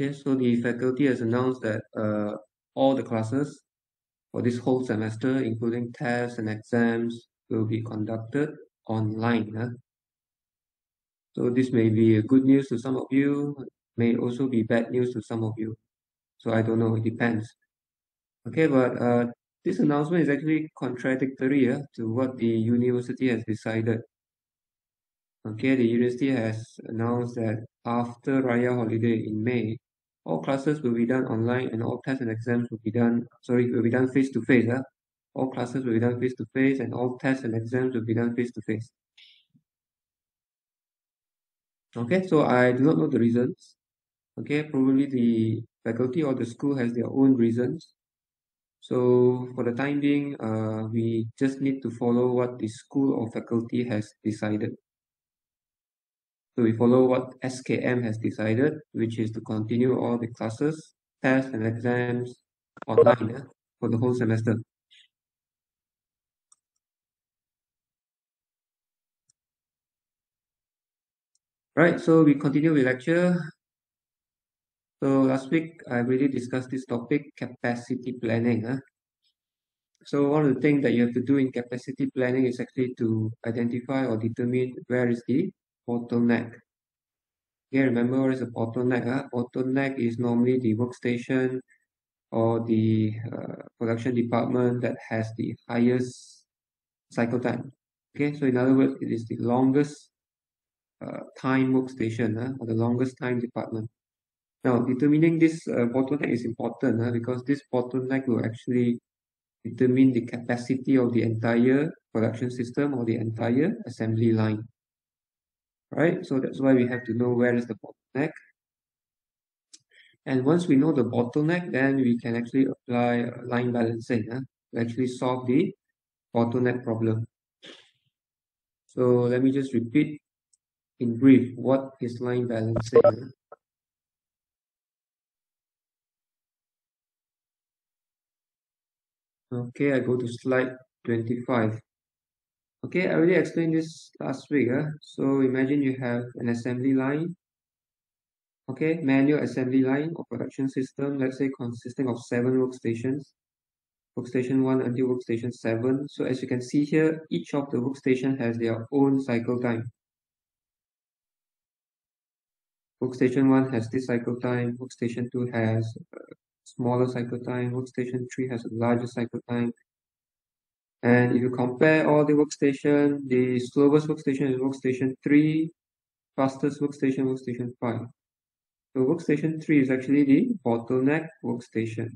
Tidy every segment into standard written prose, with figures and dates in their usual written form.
Okay, so the faculty has announced that all the classes for this whole semester, including tests and exams, will be conducted online. So this may be a good news to some of you, may also be bad news to some of you. So I don't know, it depends. Okay, but this announcement is actually contradictory to what the university has decided. Okay, the university has announced that after Raya holiday in May, all classes will be done online and all tests and exams will be done face to face. All classes will be done face to face and all tests and exams will be done face to face. Okay, so I do not know the reasons. Okay, probably the faculty or the school has their own reasons. So for the time being, we just need to follow what the school or faculty has decided. So we follow what SKM has decided, which is to continue all the classes, tests, and exams online for the whole semester. Right, so we continue with lecture. So last week, I really discussed this topic, capacity planning. So one of the things that you have to do in capacity planning is actually to identify or determine where is the bottleneck. Okay, remember what is a bottleneck? Bottleneck is normally the workstation or the production department that has the highest cycle time. Okay, so in other words, it is the longest time workstation or the longest time department. Now, determining this bottleneck is important because this bottleneck will actually determine the capacity of the entire production system or the entire assembly line. Right? So that's why we have to know where is the bottleneck. And once we know the bottleneck, then we can actually apply line balancing to actually solve the bottleneck problem. So let me just repeat in brief what is line balancing. Okay, I go to slide 25. Okay, I already explained this last week. So imagine you have an assembly line, okay, manual assembly line or production system, let's say consisting of 7 workstations, workstation 1 until workstation 7. So as you can see here, each of the workstation has their own cycle time. Workstation 1 has this cycle time, workstation 2 has a smaller cycle time, workstation 3 has a larger cycle time. And if you compare all the workstation, the slowest workstation is workstation 3, fastest workstation, workstation 5. So workstation 3 is actually the bottleneck workstation.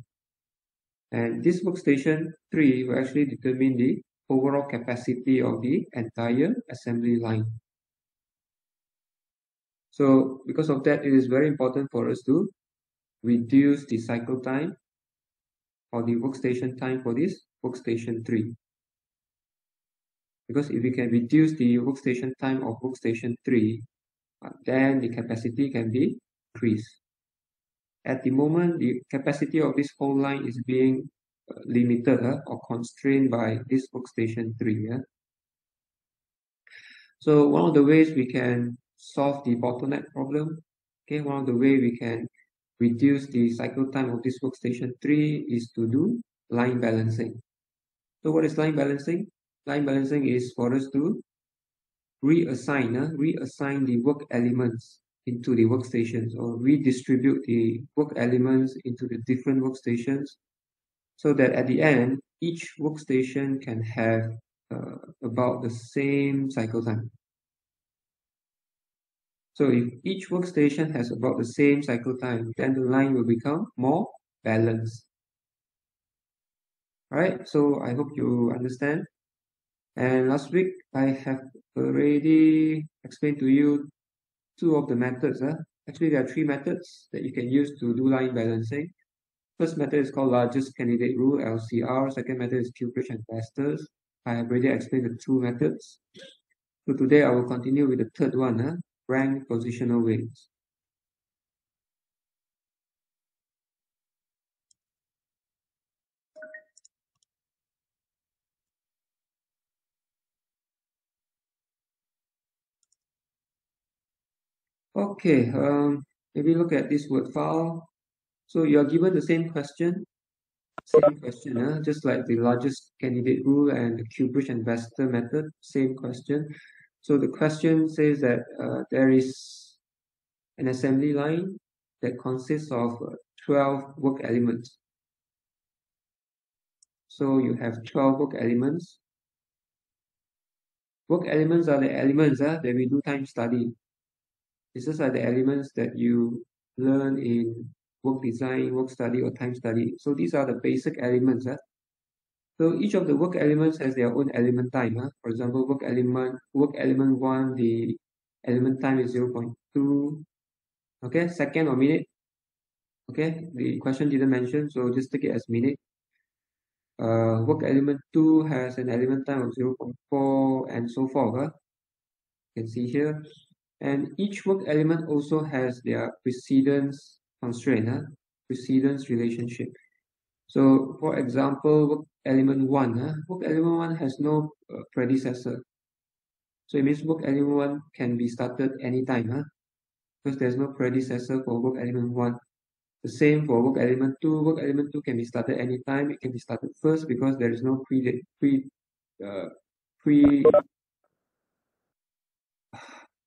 And this workstation 3 will actually determine the overall capacity of the entire assembly line. So because of that, it is very important for us to reduce the cycle time or the workstation time for this workstation 3. Because if we can reduce the workstation time of workstation 3, then the capacity can be increased. At the moment, the capacity of this whole line is being limited or constrained by this workstation 3. So one of the ways we can solve the bottleneck problem, okay, one of the way we can reduce the cycle time of this workstation 3 is to do line balancing. So what is line balancing? Line balancing is for us to reassign the work elements into the workstations or redistribute the work elements into the different workstations so that at the end, each workstation can have about the same cycle time. So if each workstation has about the same cycle time, then the line will become more balanced. Alright, so I hope you understand. And last week, I have already explained to you 2 of the methods. Actually, there are 3 methods that you can use to do line balancing. First method is called largest candidate rule, LCR. Second method is Kilbridge and Basters. I have already explained the 2 methods. So today I will continue with the third one, rank positional weights. Okay, maybe look at this word file. So you are given the same question, just like the largest candidate rule and the Cubridge and Vester method, same question. So the question says that there is an assembly line that consists of 12 work elements. So you have 12 work elements. Work elements are the elements that we do time study. These are the elements that you learn in work design, work study, or time study. So these are the basic elements. So each of the work elements has their own element time. For example, work element 1, the element time is 0.2, okay, second or minute. Okay, the question didn't mention, so just take it as minute. Work element 2 has an element time of 0.4 and so forth. You can see here. And each work element also has their precedence constraint, precedence relationship. So for example, work element 1, work element 1 has no predecessor. So it means work element 1 can be started anytime, because there's no predecessor for work element 1. The same for work element 2. Work element 2 can be started anytime. It can be started first because there is no uh, pre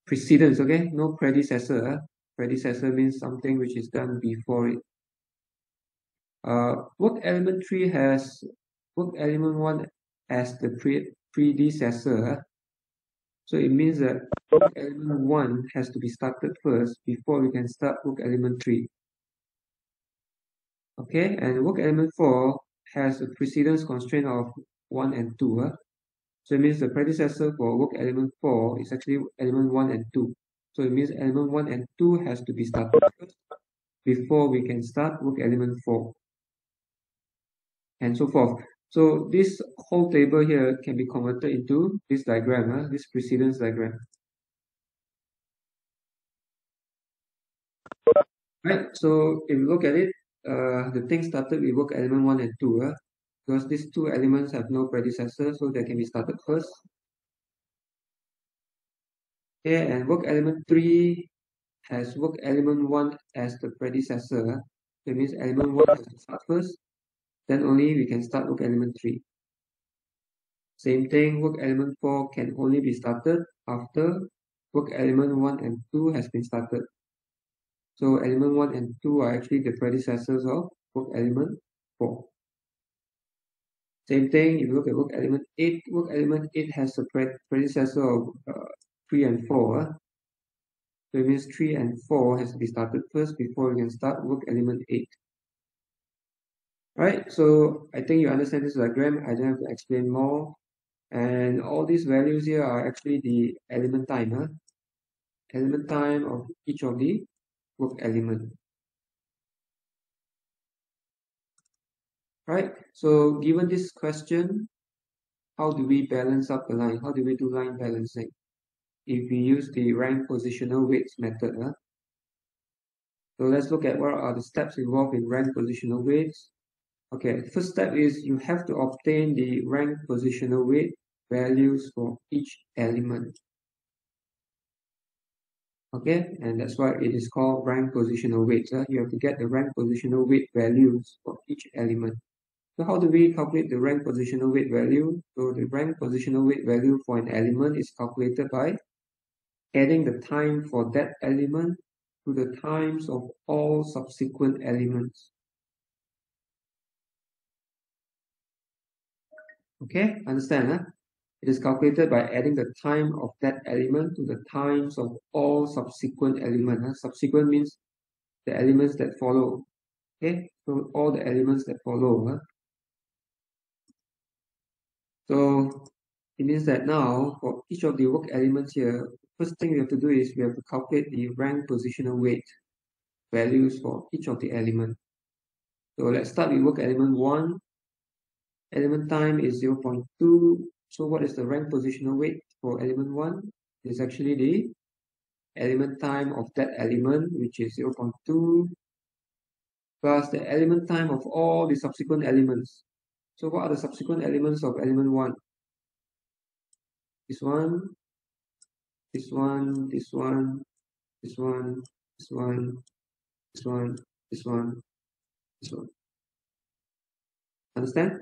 precedence, okay? No predecessor. Predecessor means something which is done before it. Work element 3 has work element 1 as the predecessor. So it means that work element 1 has to be started first before we can start work element 3. Okay, and work element 4 has a precedence constraint of 1 and 2. So it means the predecessor for work element 4 is actually element 1 and 2. So it means element 1 and 2 has to be started first before we can start work element 4, and so forth. So this whole table here can be converted into this diagram, this precedence diagram. Right, so if you look at it, the thing started with work element 1 and 2, because these two elements have no predecessor, so they can be started first. Okay, and work element 3 has work element 1 as the predecessor. That means element 1 has to start first, then only we can start work element 3. Same thing, work element 4 can only be started after work element 1 and 2 has been started. So element 1 and 2 are actually the predecessors of work element 4. Same thing, if you look at work element 8 has a predecessor of 3 and 4. So it means 3 and 4 has to be started first before we can start work element 8. Right, so I think you understand this diagram. I don't have to explain more. And all these values here are actually the element time, element time of each of the work element. Right, so given this question, how do we balance up the line? How do we do line balancing? If we use the rank positional weights method. So let's look at what are the steps involved in rank positional weights. Okay, first step is you have to obtain the rank positional weight values for each element. Okay, and that's why it is called rank positional weights. You have to get the rank positional weight values for each element. So how do we calculate the rank positional weight value? So the rank positional weight value for an element is calculated by adding the time for that element to the times of all subsequent elements. Okay, understand? It is calculated by adding the time of that element to the times of all subsequent elements. Subsequent means the elements that follow. Okay, so all the elements that follow. So it means that now for each of the work elements here, first thing we have to do is we have to calculate the rank positional weight values for each of the elements. So let's start with work element 1. Element time is 0.2. So what is the rank positional weight for element 1? It's actually the element time of that element, which is 0.2, plus the element time of all the subsequent elements. So what are the subsequent elements of element 1? This one, this one, this one, this one, this one, this one, this one, this one. Understand?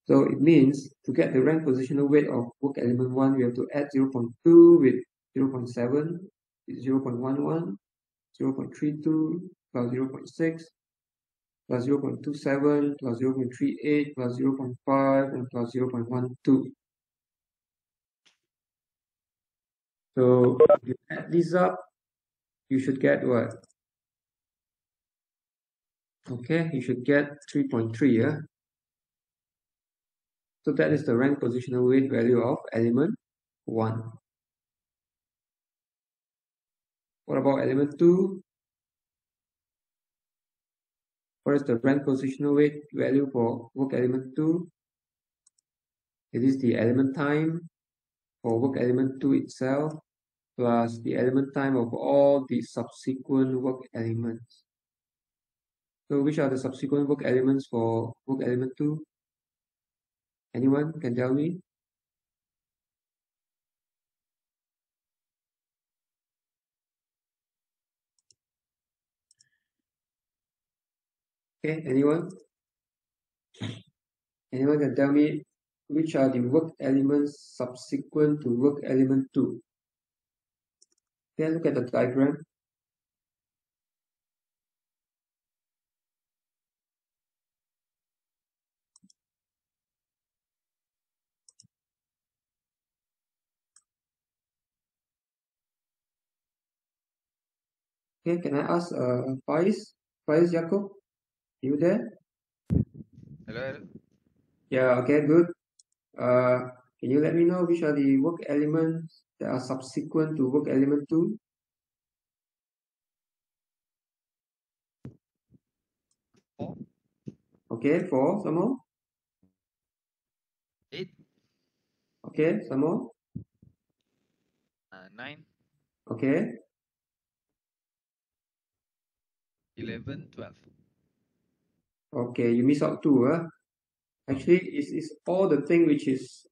So it means to get the rank positional weight of work element 1, we have to add 0.2 with 0.7, 0.11, 0.32 plus 0.6 plus 0.27 plus 0.38 plus 0.5 and plus 0.12. So if you add these up, you should get what? Okay, you should get 3.3, yeah? So that is the rank positional weight value of element 1. What about element 2? What is the rank positional weight value for work element 2? It is the element time for work element 2 itself plus the element time of all the subsequent work elements. So which are the subsequent work elements for work element 2? Anyone can tell me? Okay, anyone? Anyone can tell me which are the work elements subsequent to work element 2? Okay, look at the diagram. Okay, can I ask Faiz Jacob? You there? Hello. Yeah, okay, good. Can you let me know which are the work elements that are subsequent to work element 2? Four, Okay, 4, some more. 8, Okay, some more. 9, Okay, 11, 12. okay, you miss out 2, huh? Actually, it's all the thing which is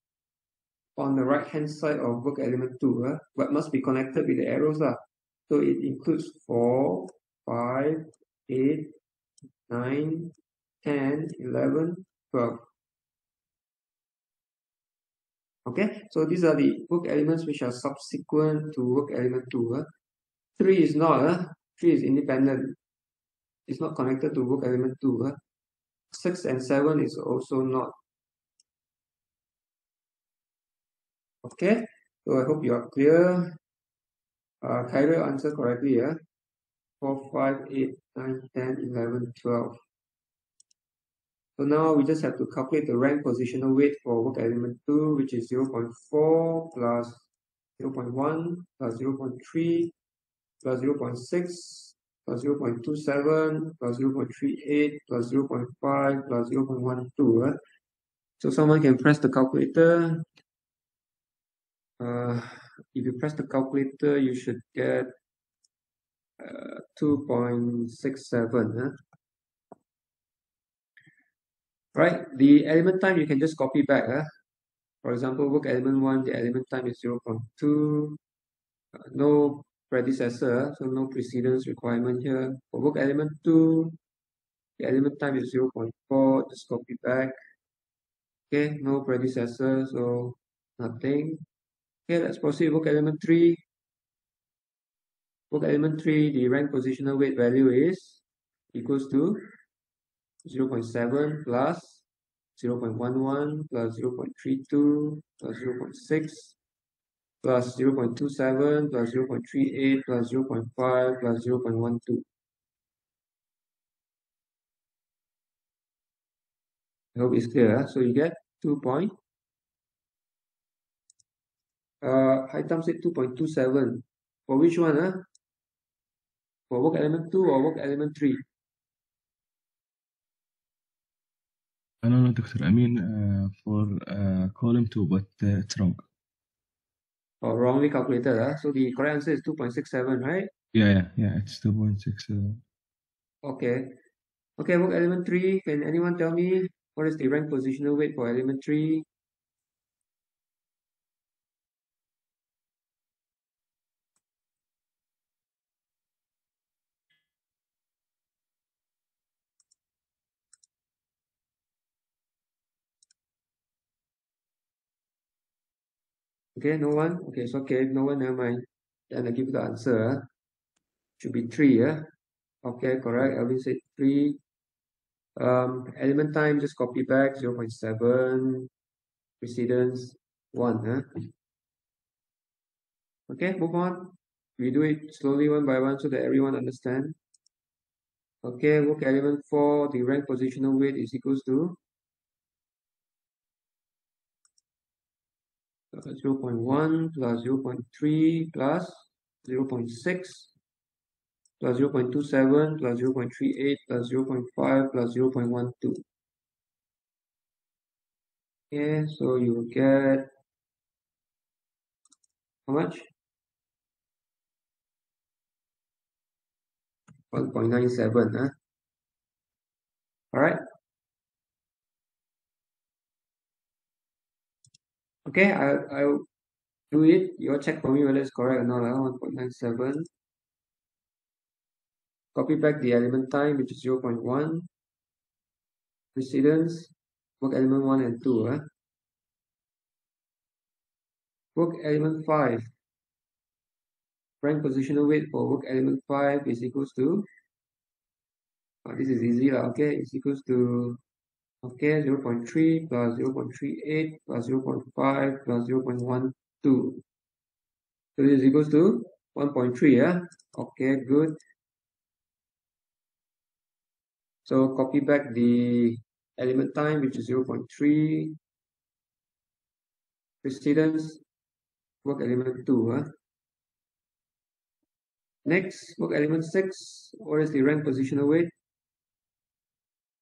on the right hand side of work element 2, huh? But must be connected with the arrows. So it includes 4, 5, 8, 9, 10, 11, 12. Okay, so these are the work elements which are subsequent to work element 2. 3 is not. 3 is independent. It's not connected to work element 2. 6 and 7 is also not. Okay, so I hope you are clear. Khairul answered correctly. 4, 5, 8, 9, 10, 11, 12. So now we just have to calculate the rank positional weight for work element 2, which is 0.4 plus 0.1 plus 0.3 plus 0.6 plus 0.27 plus 0.38 plus 0.5 plus 0.12. So someone can press the calculator. If you press the calculator, you should get 2.67. Right, the element time you can just copy back. For example, work element 1, the element time is 0.2. No predecessor, so no precedence requirement here. For work element 2, the element time is 0.4. Just copy back. Okay, no predecessor, so nothing. Okay, let's proceed. Work element 3. Work element 3, the rank positional weight value is equals to 0.7 plus 0.11 plus 0.32 plus 0.6 plus 0.27 plus 0.38 plus 0.5 plus 0.12. I hope it's clear. So you get 2 point. I times it 2.27. For which one? For work element 2 or work element 3? No, Dr. Amin, for column 2, but it's wrong. Or wrongly calculated. So the correct answer is 2.67, right? Yeah, it's 2.6. Okay. Okay, work element 3. Can anyone tell me what is the rank positional weight for element 3? Okay, no one? Okay, it's okay. No one, never mind. Then I give you the answer. Should be 3, yeah? Okay, correct. Alvin said 3. Element time, just copy back 0.7. Precedence 1, huh? Okay, move on. We do it slowly one by one so that everyone understand. Okay, work element 4, the rank positional weight is equals to 0.1 plus 0.3 plus 0.6 plus 0.27 plus 0.38 plus 0.5 plus 0.12. Okay, so you will get how much? 1.97, huh? Alright. Okay, I'll do it. You check for me whether it's correct or not. 1.97. Copy back the element time, which is 0.1. Precedence, work element 1 and 2. Work element 5. Rank positional weight for work element 5 is equals to, this is easy, okay, it's equals to, okay, 0.3 plus 0.38 plus 0.5 plus 0.12. So this is equals to 1.3, yeah? Okay, good. So copy back the element time, which is 0.3. Precedence, work element 2. Next, work element 6. What is the rank positional weight?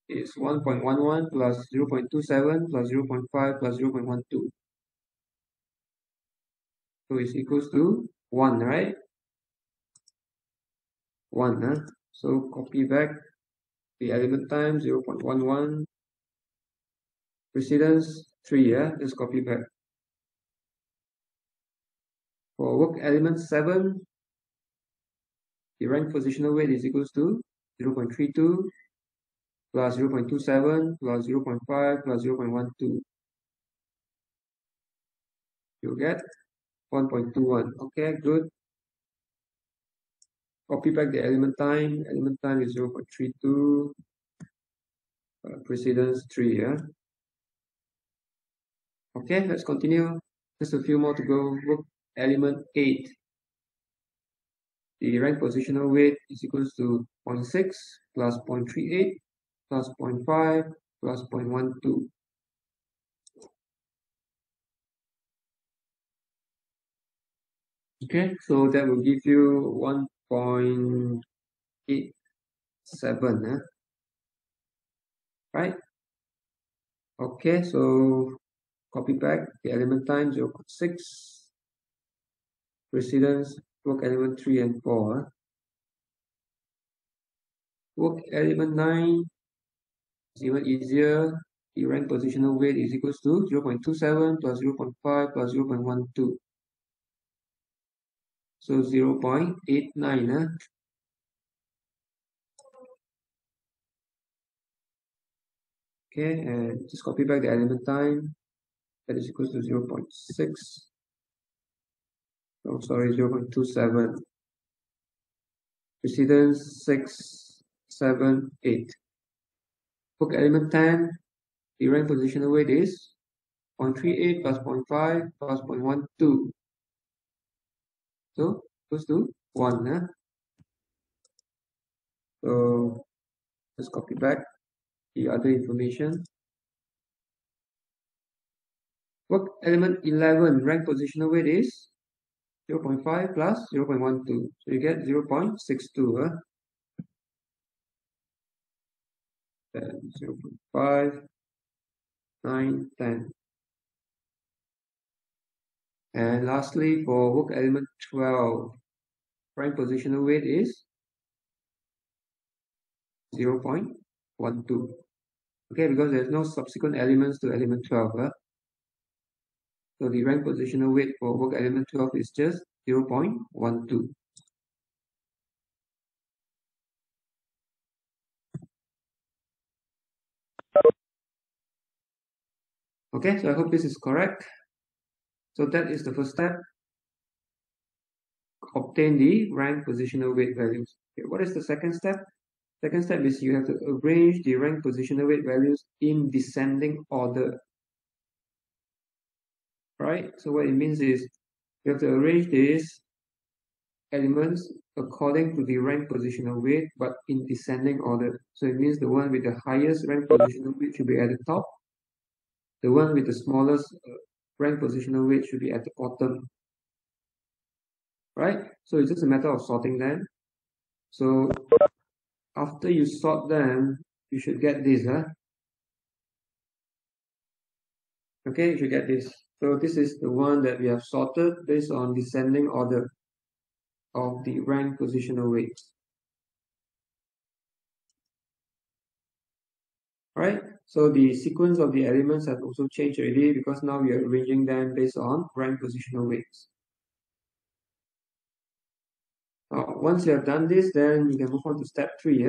It's 1.11 plus 0.27 plus 0.5 plus 0.12. So it's equals to 1, right? 1, huh? So copy back the element time 0.11. Precedence 3, yeah? Just copy back. For work element 7, the rank positional weight is equals to 0.32 plus 0.27 plus 0.5 plus 0.12. You get 1.21. Okay, good. Copy back the element time. Element time is 0.32. Precedence 3, yeah? Okay, let's continue. Just a few more to go. Work element 8. The rank positional weight is equals to 0.6 plus 0.38 plus 0.5 plus 0.12. Okay, so that will give you 1.87, right? Okay, so copy back the element time 0.6, precedence, work element 3 and 4. Work element 9 is even easier. The rank positional weight is equals to 0.27 plus 0.5 plus 0.12. So 0.89. Okay, and just copy back the element time. That is equals to 0.6. Oh, sorry, 0.27. Precedence 6, 7, 8. Book element 10. The rank positional weight is 0.38 plus 0.5 plus 0.12. So equals to 1. So just copy back the other information. Work element 11, rank positional weight is 0.5 plus 0.12. So you get 0.62. Then 0.5, 9, 10. And lastly, for work element 12, rank positional weight is 0.12. Okay, because there's no subsequent elements to element 12. So the rank positional weight for work element 12 is just 0.12. Okay, so I hope this is correct. So that is the first step. Obtain the rank positional weight values. Okay, what is the second step? Second step is you have to arrange the rank positional weight values in descending order. Right? So what it means is you have to arrange these elements according to the rank positional weight, but in descending order. So it means the one with the highest rank positional weight should be at the top. The one with the smallest rank positional weight should be at the bottom. Right? So it's just a matter of sorting them. So after you sort them, you should get this. Okay, you should get this. So this is the one that we have sorted based on descending order of the rank positional weights. Right? So the sequence of the elements has also changed already because now we are arranging them based on rank positional weights. Once you have done this, then you can move on to step 3.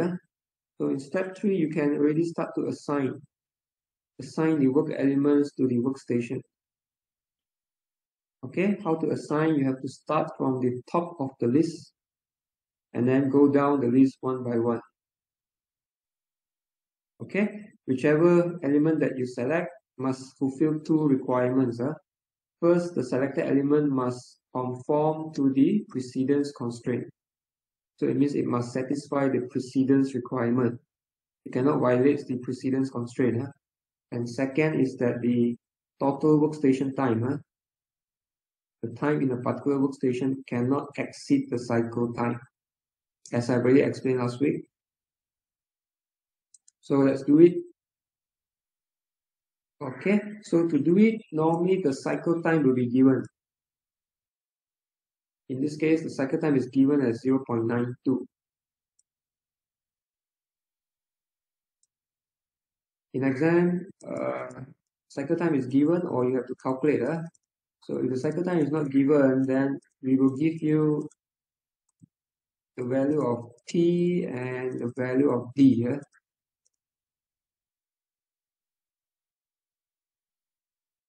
So in step 3, you can already start to assign the work elements to the workstation. Okay, how to assign? You have to start from the top of the list and then go down the list one by one. Okay, whichever element that you select must fulfill two requirements. First, the selected element must conform to the precedence constraint. So it means it must satisfy the precedence requirement. It cannot violate the precedence constraint. And second is that the total workstation time, the time in a particular workstation cannot exceed the cycle time, as I already explained last week. So let's do it. Okay, so to do it, normally the cycle time will be given. In this case, the cycle time is given as 0.92. In exam, cycle time is given or you have to calculate. So if the cycle time is not given, then we will give you the value of T and the value of D.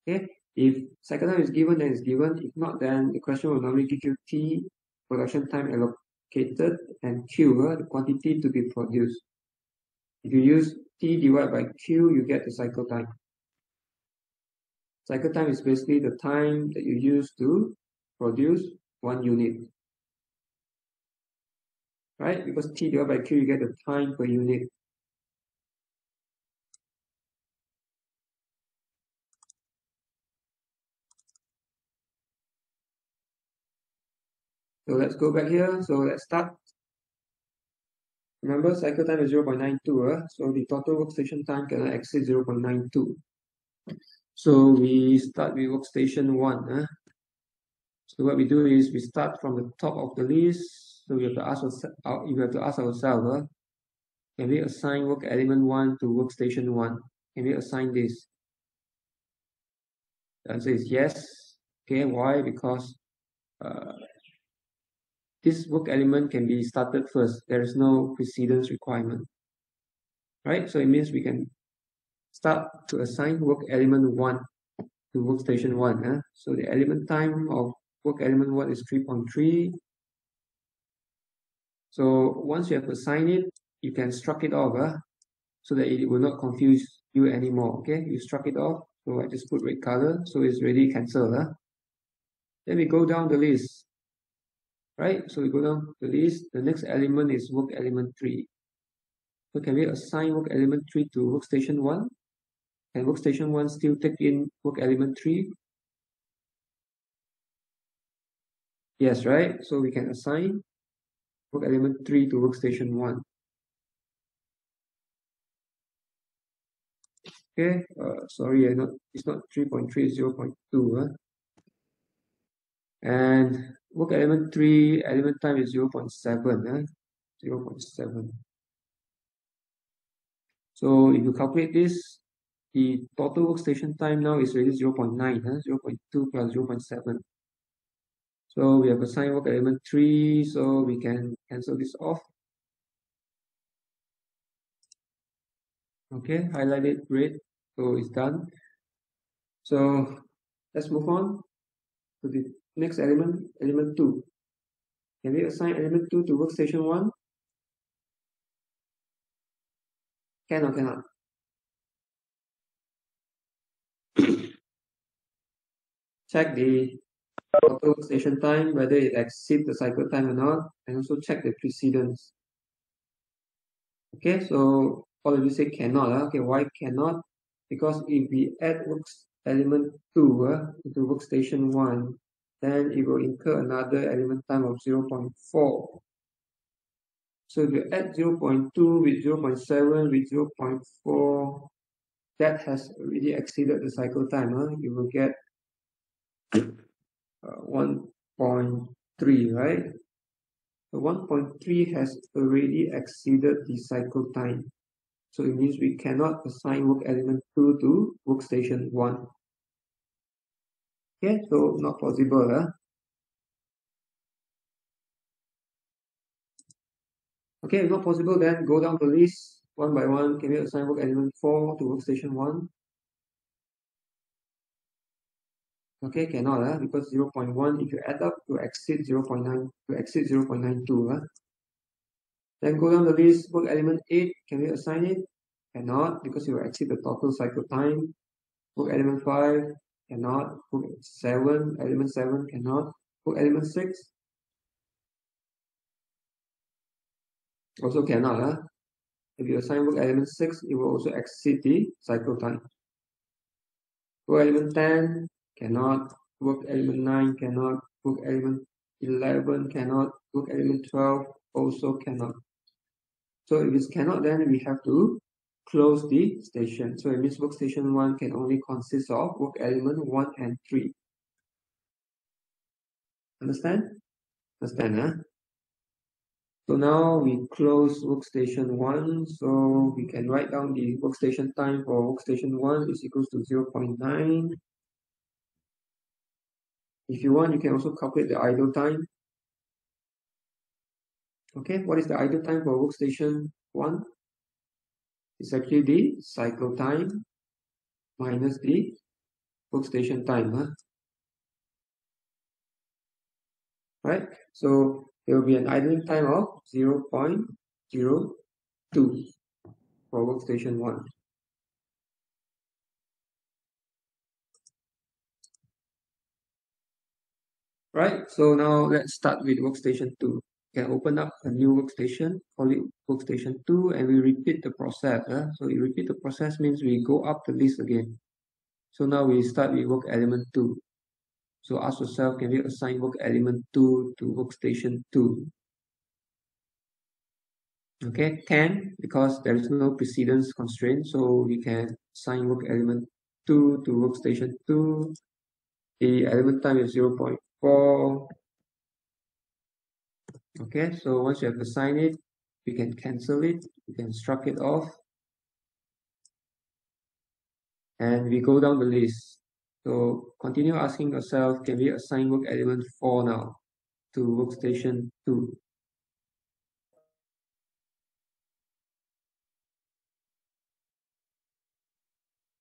Okay, if cycle time is given, then it's given. If not, then the question will normally give you T, production time allocated, and Q, the quantity to be produced. If you use T divided by Q, you get the cycle time. Cycle time is basically the time that you use to produce one unit. Right? Because T divided by Q, you get the time per unit. So let's go back here. So let's start. Remember, cycle time is 0.92. So the total workstation time cannot exceed 0.92. So we start with workstation 1. So what we do is we start from the top of the list. So we have to ask ourselves, can we assign work element 1 to workstation 1? Can we assign this? The answer is yes. Okay, why? Because this work element can be started first. There is no precedence requirement. Right? So it means we can start to assign work element 1 to workstation 1. So the element time of work element 1 is 3.3. So once you have assigned it, you can struck it off so that it will not confuse you anymore. Okay, you struck it off. So I just put red color, so it's already cancelled. Then we go down the list. Right? So we go down the list. The next element is work element 3. So can we assign work element 3 to workstation 1? Can workstation 1 still take in work element 3? Yes, right? So we can assign work element 3 to workstation 1. Okay, sorry, it's not 3.3, it's 0.2. And work element 3, element time is 0.7. 0.7. So if you calculate this, the total workstation time now is already 0.9, 0.2 plus 0.7. So we have assigned work element 3, so we can cancel this off. Okay, highlight it red, so it's done. So let's move on. to the next element, element 2. Can we assign element 2 to workstation 1? Can or cannot? Check the total workstation time, whether it exceeds the cycle time or not, and also check the precedence. Okay, so all of you say cannot. Okay, why cannot? Because if we add element 2 into workstation 1, then it will incur another element time of 0.4. So if you add 0.2 with 0.7 with 0.4, that has already exceeded the cycle time. You will get 1.3, right? So 1.3 has already exceeded the cycle time. So it means we cannot assign work element 2 to workstation 1. Okay, so not possible. Okay, if not possible, then go down the list one by one. Can we assign work element 4 to workstation 1? Okay, cannot, because 0.1, if you add up, to exceed 0.9, to exceed 0.92. Then go down the list, work element 8, can we assign it? Cannot, because you will exceed the total cycle time. Work element 5, cannot. Work 7, element 7, cannot. Work element 6, also cannot. If you assign work element 6, it will also exceed the cycle time. Work element 10, cannot. Work element 9, cannot. Work element 11, cannot. Work element 12, also cannot. So if it cannot, then we have to close the station. So it means workstation 1 can only consist of work element 1 and 3. Understand? Understand, So now we close workstation 1. So we can write down the workstation time for workstation 1 is equals to 0.9. If you want, you can also calculate the idle time. Okay, what is the idle time for workstation 1? It's actually the cycle time minus the workstation time. Right? So there will be an idling time of 0.02 for workstation 1. Right? So now let's start with workstation 2. You can open up a new workstation, call it workstation 2, and we repeat the process. So we repeat the process means we go up the list again. So now we start with work element 2. So ask yourself, can we assign work element 2 to workstation 2? Okay, can, because there is no precedence constraint, so we can assign work element 2 to workstation 2. The element time is 0.4. Okay, so once you have assigned it, we can cancel it, we can struck it off, and we go down the list. So continue asking yourself, can we assign work element 4 now to workstation 2?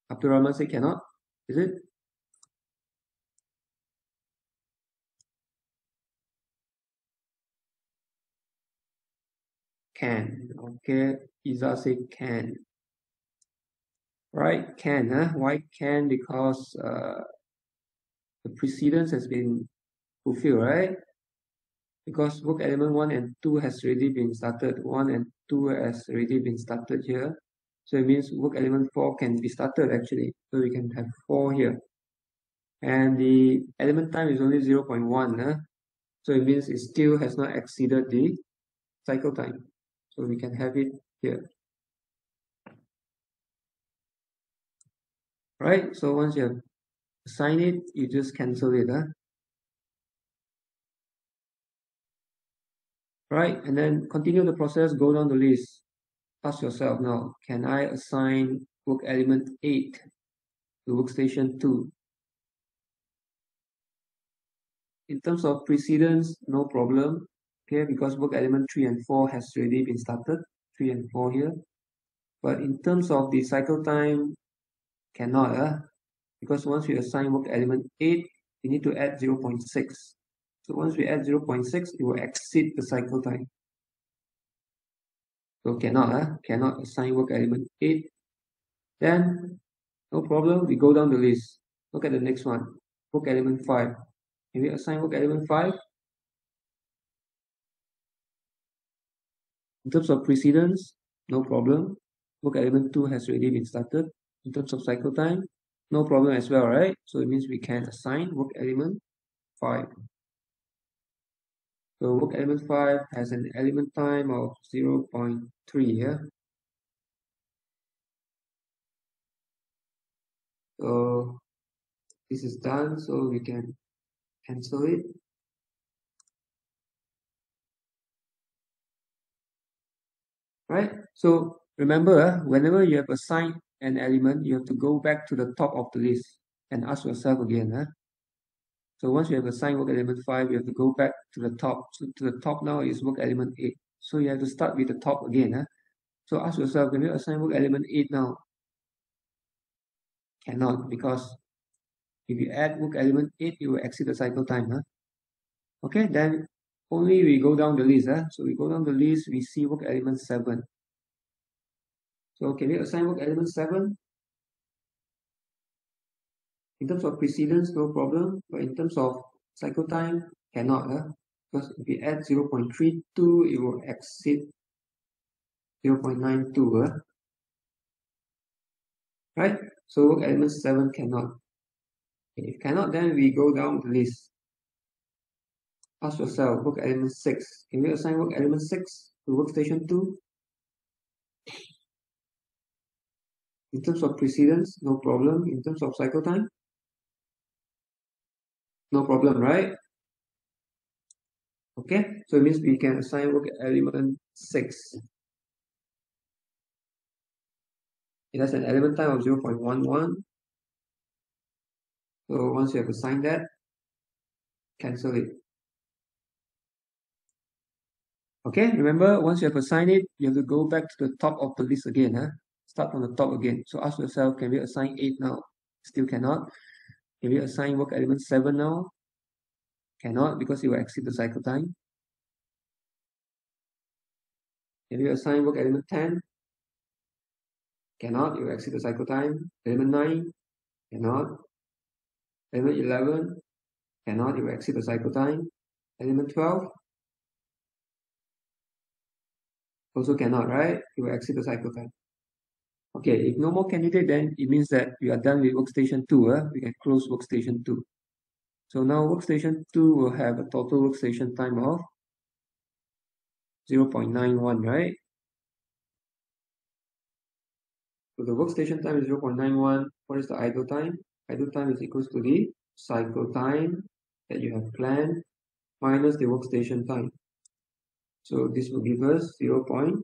Abdul Rahman say cannot, is it? Can. Okay, Iza say can. Right, can. Why can? Because the precedence has been fulfilled, right? Because work element 1 and 2 has already been started. 1 and 2 has already been started here. So it means work element 4 can be started actually. So we can have 4 here. And the element time is only 0.1. So it means it still has not exceeded the cycle time. So we can have it here. Right? So once you have assigned it, you just cancel it. Right? And then continue the process, go down the list. Ask yourself now, can I assign work element 8 to workstation 2? In terms of precedence, no problem. Okay, because work element 3 and 4 has already been started. 3 and 4 here. But in terms of the cycle time, cannot, because once you assign work element 8, we need to add 0.6. So once we add 0.6, it will exceed the cycle time. So cannot assign work element 8. Then, no problem, we go down the list. Look at the next one, work element 5. Can we assign work element 5? In terms of precedence, no problem. Work element 2 has already been started. In terms of cycle time, no problem as well, right? So it means we can assign work element 5. So work element 5 has an element time of 0.3 here. So this is done, so we can cancel it. Right? So remember, whenever you have assigned an element, you have to go back to the top of the list and ask yourself again. So once you have assigned work element 5, you have to go back to the top. So to the top now is work element 8. So you have to start with the top again. So ask yourself, can you assign work element 8 now? Cannot, because if you add work element 8, it will exceed the cycle time. Okay, then only we go down the list. So we go down the list, we see work element 7. So can we assign work element 7? In terms of precedence, no problem. But in terms of cycle time, cannot. Because if we add 0.32, it will exceed 0.92. Right? So work element 7 cannot. If cannot, then we go down the list. Ask yourself, work element 6. Can we assign work element 6 to workstation 2? In terms of precedence, no problem. In terms of cycle time, no problem, right? Okay, so it means we can assign work element 6. It has an element time of 0.11. So once you have assigned that, cancel it. Okay, remember, once you have assigned it, you have to go back to the top of the list again. Start from the top again. So ask yourself, can we assign 8 now? Still cannot. Can we assign work element 7 now? Cannot, because it will exceed the cycle time. Can we assign work element 10? Cannot, it will exceed the cycle time. Element 9? Cannot. Element 11? Cannot, it will exceed the cycle time. Element 12? Also cannot, right? It will exceed the cycle time. Okay, if no more candidate, then it means that we are done with workstation 2. We can close workstation 2. So now workstation 2 will have a total workstation time of 0.91, right? So the workstation time is 0.91. What is the idle time? Idle time is equals to the cycle time that you have planned minus the workstation time. So this will give us 0.01.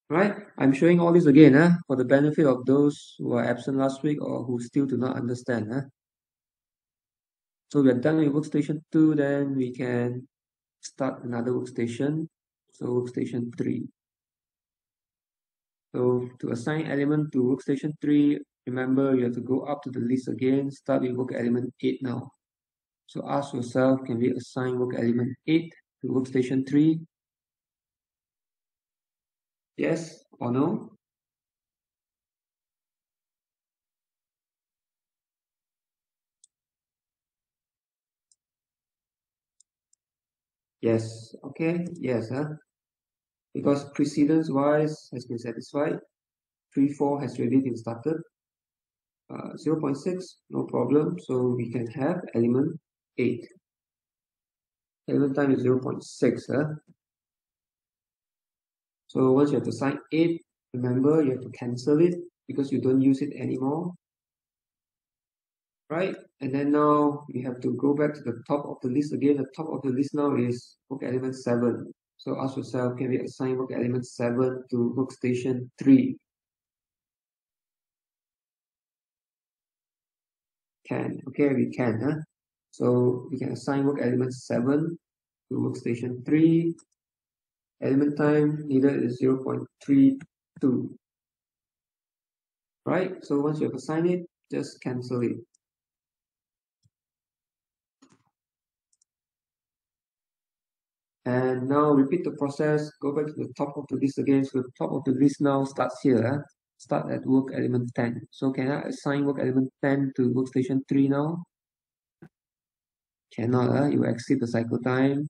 Right? I'm showing all this again for the benefit of those who are absent last week or who still do not understand. So we are done with workstation 2, then we can start another workstation. So workstation 3. So to assign element to workstation 3, remember you have to go up to the list again, start with work element 8 now. So ask yourself, can we assign work element 8 to workstation 3? Yes or no? Yes, okay, yes, because precedence wise has been satisfied. 3, 4 has already been started. 0.6, no problem. So we can have element 8. Element time is 0.6. So once you have to assign 8, remember you have to cancel it because you don't use it anymore. Right? And then now we have to go back to the top of the list again. The top of the list now is work element 7. So ask yourself, can we assign work element 7 to workstation 3? Can. Okay, we can. So we can assign work element 7 to workstation 3. Element time needed is 0.32. right? So once you have assigned it, just cancel it. And now repeat the process, go back to the top of the list again. So the top of the list now starts here. Start at work element 10. So can I assign work element 10 to workstation 3 now? Cannot, you exceed the cycle time.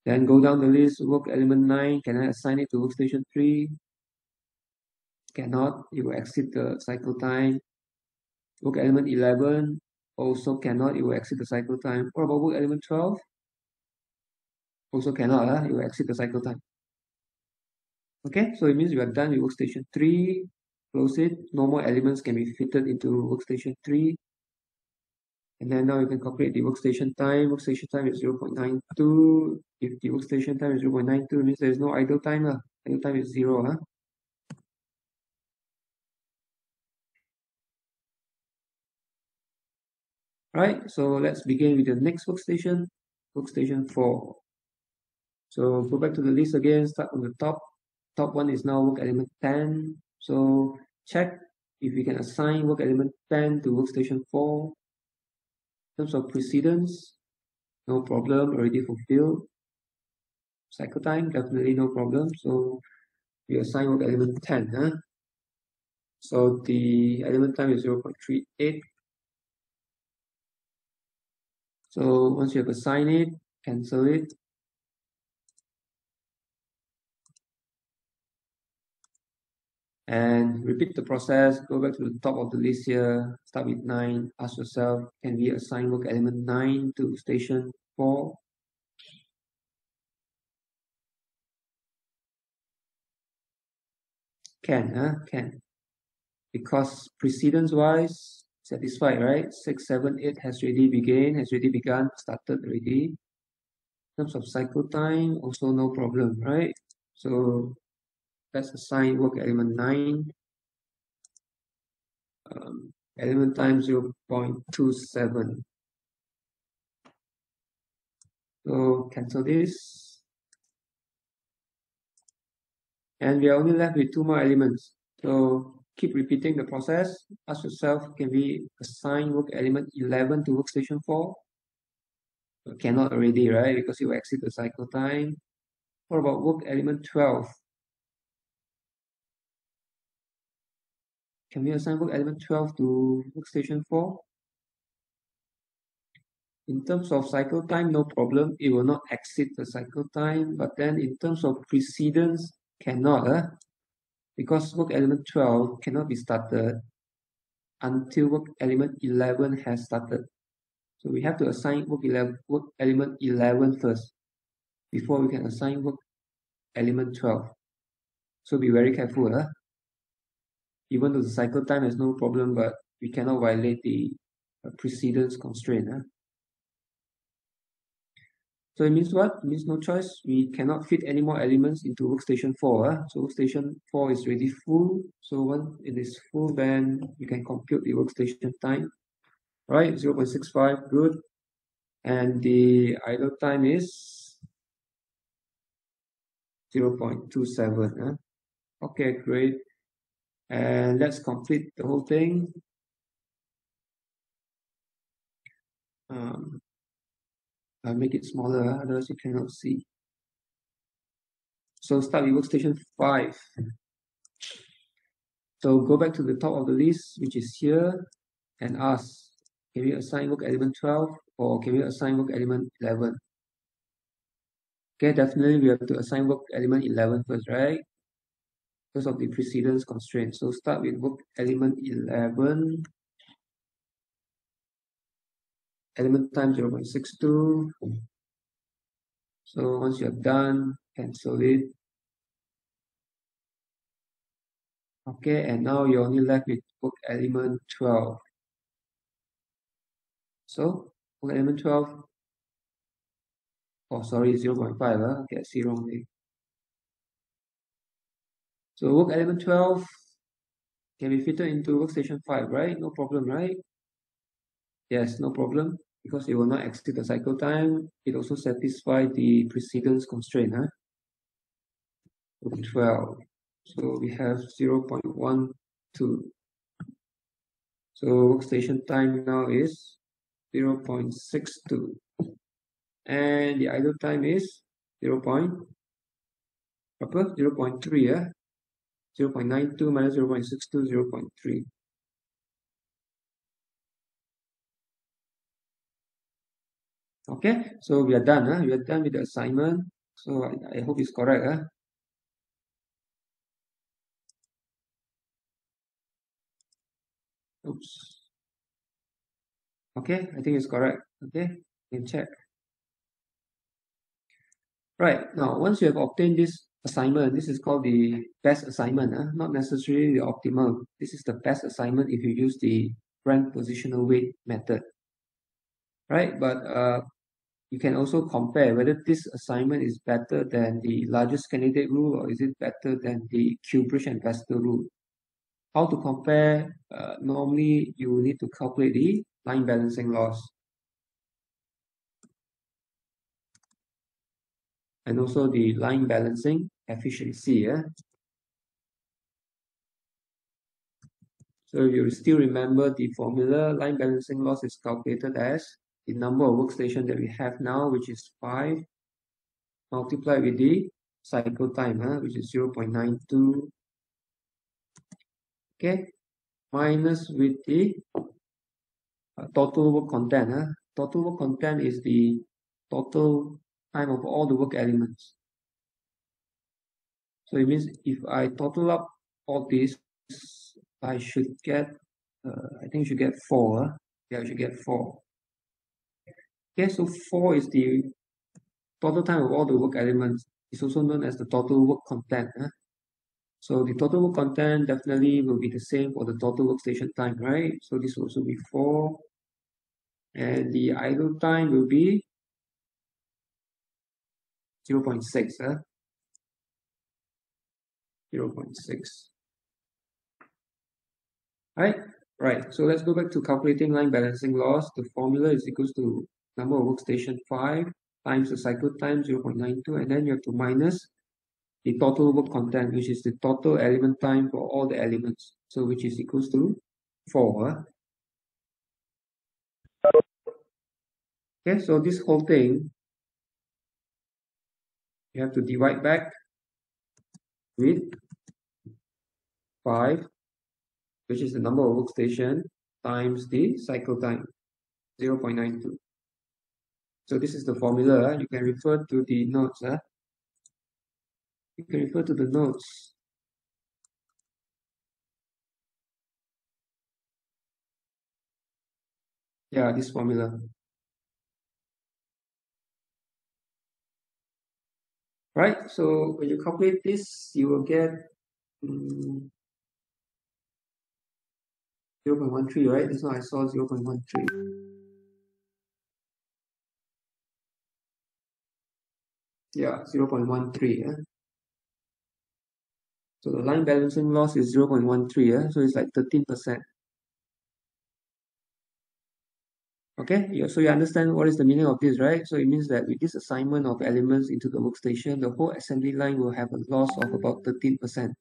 Then go down the list, work element 9. Can I assign it to workstation 3? Cannot, you exceed the cycle time. Work element 11 also cannot, you exceed the cycle time. What about work element 12? Also cannot, you exceed the cycle time. Okay, so it means we are done with workstation 3. Close it. No more elements can be fitted into workstation 3. And then now you can calculate the workstation time. Workstation time is 0.92. If the workstation time is 0.92, it means there is no idle time. Idle time is 0. Right, so let's begin with the next workstation, workstation 4. So go back to the list again, start from the top. Top one is now work element 10. So check if we can assign work element 10 to workstation 4. In terms of precedence, no problem, already fulfilled. Cycle time, definitely no problem. So we assign work element 10. So the element time is 0.38. So once you have assigned it, cancel it. And repeat the process, go back to the top of the list here, start with 9, ask yourself, can we assign work element 9 to station 4? Can. Because precedence-wise, satisfied, right? 6, 7, 8 has already begun, started already. In terms of cycle time, also no problem, right? So let's assign work element 9. Element time 0.27. So cancel this. And we are only left with 2 more elements. So keep repeating the process. Ask yourself, can we assign work element 11 to workstation 4? Cannot already, right? Because you exceed the cycle time. What about work element 12? Can we assign work element 12 to workstation 4? In terms of cycle time, no problem. It will not exceed the cycle time. But then in terms of precedence, cannot. Because work element 12 cannot be started until work element 11 has started. So we have to assign work element 11 first before we can assign work element 12. So be very careful. Even though the cycle time has no problem, but we cannot violate the precedence constraint. So it means what? It means no choice. We cannot fit any more elements into workstation 4. So workstation 4 is already full. So when it is full, then we can compute the workstation time. Right, 0.65, good. And the idle time is 0.27. Okay, great. And let's complete the whole thing. I'll make it smaller, otherwise you cannot see. So start with workstation 5. So go back to the top of the list, which is here, and ask, can we assign work element 12 or can we assign work element 11? Okay, definitely we have to assign work element 11 first, right? Because of the precedence constraint. So start with work element 11. Element time 0.62. So once you're done, cancel it. Okay, and now you're only left with work element 12. So work element 12. Oh, sorry, 0.5. Okay, I see wrongly. So work element 12 can be fitted into workstation 5, right? No problem, right? Yes, no problem, because it will not exceed the cycle time. It also satisfies the precedence constraint. 12. So we have 0.12. So workstation time now is 0.62. And the idle time is 0.3, 0.92 minus 0.62, 0.3. Okay, so we are done. We are done with the assignment. So I hope it's correct. Oops. Okay, I think it's correct. Okay, you can check. Right, now once you have obtained this assignment, this is called the best assignment, not necessarily the optimal. This is the best assignment if you use the rank positional weight method. Right, but you can also compare whether this assignment is better than the largest candidate rule or is it better than the Kubrick and Vester rule. How to compare? Normally, you need to calculate the line balancing loss and also the line balancing efficiency. So you still remember the formula, line balancing loss is calculated as the number of workstations that we have now, which is 5, multiplied with the cycle time, which is 0.92, okay, minus with the total work content. Total work content is the total time of all the work elements. So it means if I total up all this, I should get, I think I should get 4. Yeah, I should get 4. Okay, so 4 is the total time of all the work elements. It's also known as the total work content. So the total work content definitely will be the same for the total workstation time, right? So this will also be 4. And the idle time will be 0.6. 0.6. Right? Right. So let's go back to calculating line balancing loss. The formula is equals to number of workstation 5 times the cycle time 0.92, and then you have to minus the total work content, which is the total element time for all the elements. So which is equals to 4. Okay, so this whole thing you have to divide back with 5, which is the number of workstation times the cycle time 0.92. So this is the formula. You can refer to the notes. You can refer to the notes. Yeah, this formula. Right, so when you calculate this, you will get 0.13, right? This one I saw 0.13. Yeah, 0.13. So the line balancing loss is 0.13. So it's like 13%. Okay, so you understand what is the meaning of this, right? So it means that with this assignment of elements into the workstation, the whole assembly line will have a loss of about 13%.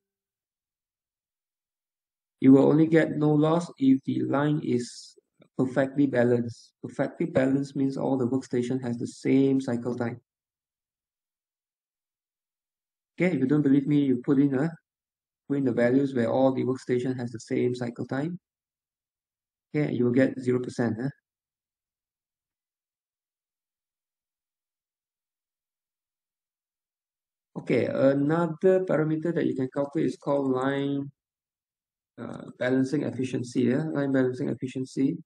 You will only get no loss if the line is perfectly balanced. Perfectly balanced means all the workstation has the same cycle time. Okay, if you don't believe me, you put in the values where all the workstation has the same cycle time. Okay, you will get 0%. Okay, another parameter that you can calculate is called line balancing efficiency. Line balancing efficiency.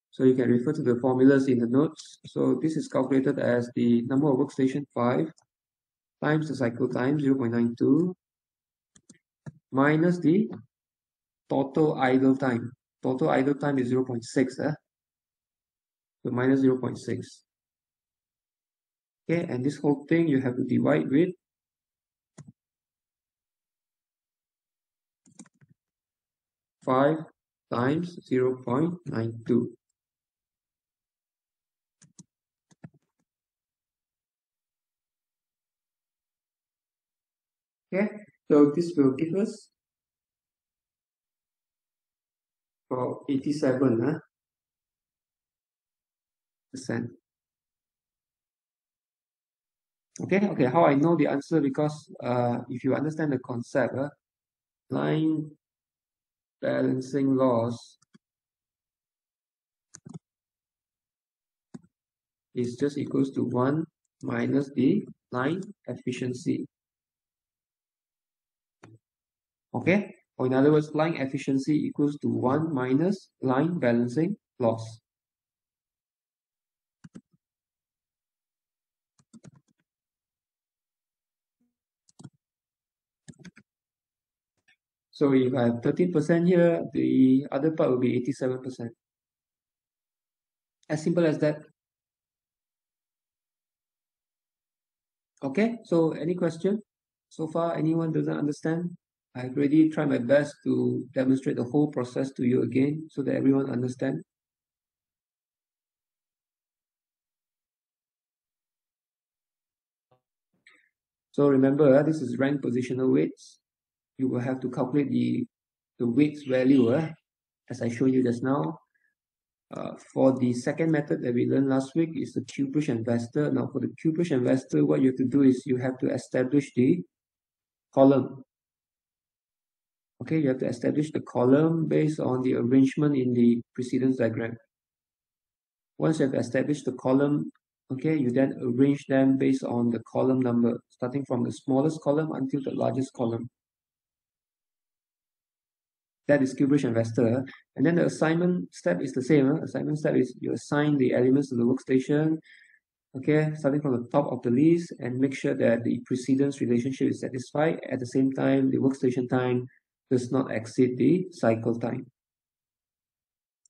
So you can refer to the formulas in the notes. So this is calculated as the number of workstation 5 times the cycle time 0.92 minus the total idle time. Total idle time is 0.6. So minus 0.6. Okay, and this whole thing you have to divide with 5 times 0.92. Okay, so this will give us for 87%. Okay, how I know the answer? Because if you understand the concept, line balancing loss is just equals to 1 minus the line efficiency. Okay, or in other words, line efficiency equals to 1 minus line balancing loss. So if I have 13% here, the other part will be 87%. As simple as that. Okay, so any question? So far, anyone doesn't understand? I've already tried my best to demonstrate the whole process to you again so that everyone understands. So remember, this is rank positional weights. You will have to calculate the weights value as I showed you just now. For the second method that we learned last week is the Cubridge and Vester. Now for the Cubridge and Vester, what you have to do is you have to establish the column. Okay, you have to establish the column based on the arrangement in the precedence diagram. Once you have established the column, okay, you then arrange them based on the column number, starting from the smallest column until the largest column. That is Cubridge and Vester. And then the assignment step is the same. Assignment step is you assign the elements to the workstation, okay, starting from the top of the list, and make sure that the precedence relationship is satisfied. At the same time, the workstation time does not exceed the cycle time.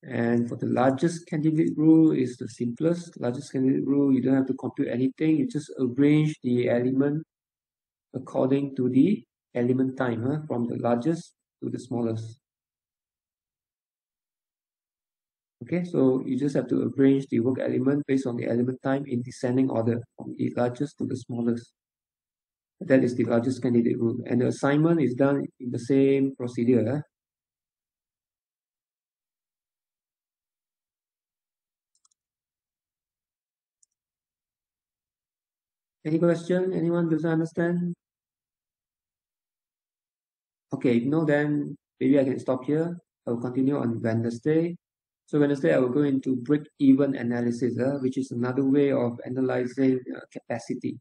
And for the largest candidate rule is the simplest. Largest candidate rule, you don't have to compute anything. You just arrange the element according to the element time, from the largest to the smallest. Okay, so you just have to arrange the work element based on the element time in descending order from the largest to the smallest. That is the largest candidate rule. And the assignment is done in the same procedure. Any question? Anyone doesn't understand? Okay, if no, then maybe I can stop here. I will continue on Wednesday. So Wednesday, I will go into break-even analysis, which is another way of analyzing capacity.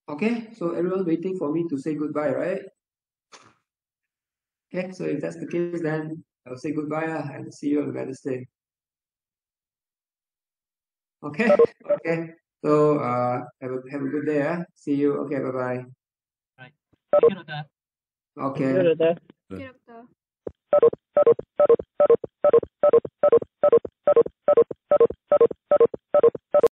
Okay, so everyone waiting for me to say goodbye, right? Okay, so if that's the case, then I'll say goodbye and see you on Wednesday. Okay, okay. So have a good day. See you. Okay, bye-bye. Right. Thank you, Doctor. Okay. Thank you, Doctor. Thank you, Doctor.